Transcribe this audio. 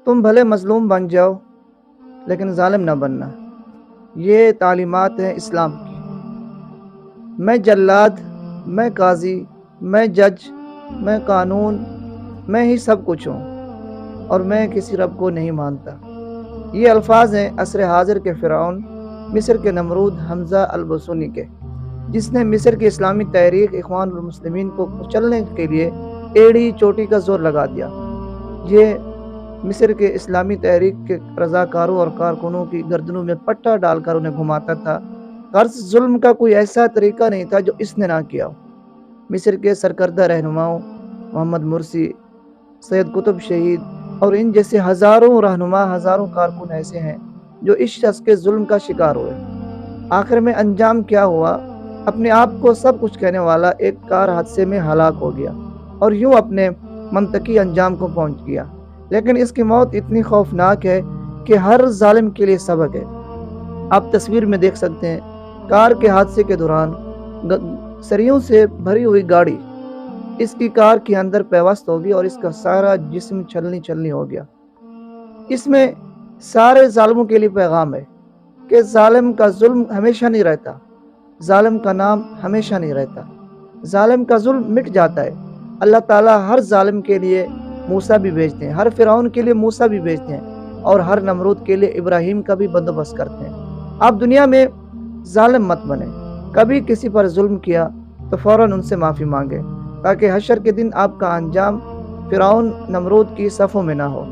तुम भले मजलूम बन जाओ लेकिन जालिम ना बनना। ये तालीमात हैं इस्लाम की। मैं जल्लाद, मैं काजी, मैं जज, मैं कानून, मैं ही सब कुछ हूँ और मैं किसी रब को नहीं मानता। ये अल्फाज हैं असर हाजिर के फ़िरौन, मिस्र के नमरूद हमज़ा अल-बसूनी के, जिसने मिस्र की इस्लामी तहरीक इख्वान मुस्लिमीन को कुचलने के लिए एड़ी चोटी का जोर लगा दिया। ये मिस्र के इस्लामी तहरीक के रज़ाकारों और कारकुनों की गर्दनों में पट्टा डालकर उन्हें घुमाता था। कर्ज जुल्म का कोई ऐसा तरीका नहीं था जो इसने ना किया हो। मिस्र के सरकर्दा रहनुमाओं मोहम्मद मुर्सी, सैयद कुतुब शहीद और इन जैसे हज़ारों रहनुमा, हज़ारों कारकुन ऐसे हैं जो इस शख्स के जुल्म का शिकार हुए। आखिर में अंजाम क्या हुआ? अपने आप को सब कुछ कहने वाला एक कार हादसे में हलाक हो गया और यूं अपने मंतकी अंजाम को पहुंच गया। लेकिन इसकी मौत इतनी खौफनाक है कि हर जालिम के लिए सबक है। आप तस्वीर में देख सकते हैं, कार के हादसे के दौरान सरियों से भरी हुई गाड़ी इसकी कार के अंदर पेवस्त होगी और इसका सारा जिस्म छलनी छलनी हो गया। इसमें सारे जालिमों के लिए पैगाम है कि जालिम का जुल्म हमेशा नहीं रहता, जालिम का नाम हमेशा नहीं रहता, जालिम का जुल्म मिट जाता है। अल्लाह ताला हर जालिम के लिए मूसा भी भेजते हैं, हर फिरौन के लिए मूसा भी भेजते हैं और हर नमरूद के लिए इब्राहिम का भी बंदोबस्त करते हैं। आप दुनिया में जालिम मत बने। कभी किसी पर जुल्म किया तो फौरन उनसे माफ़ी मांगे ताकि हशर के दिन आपका अंजाम फिरौन नमरूद की सफ़ों में ना हो।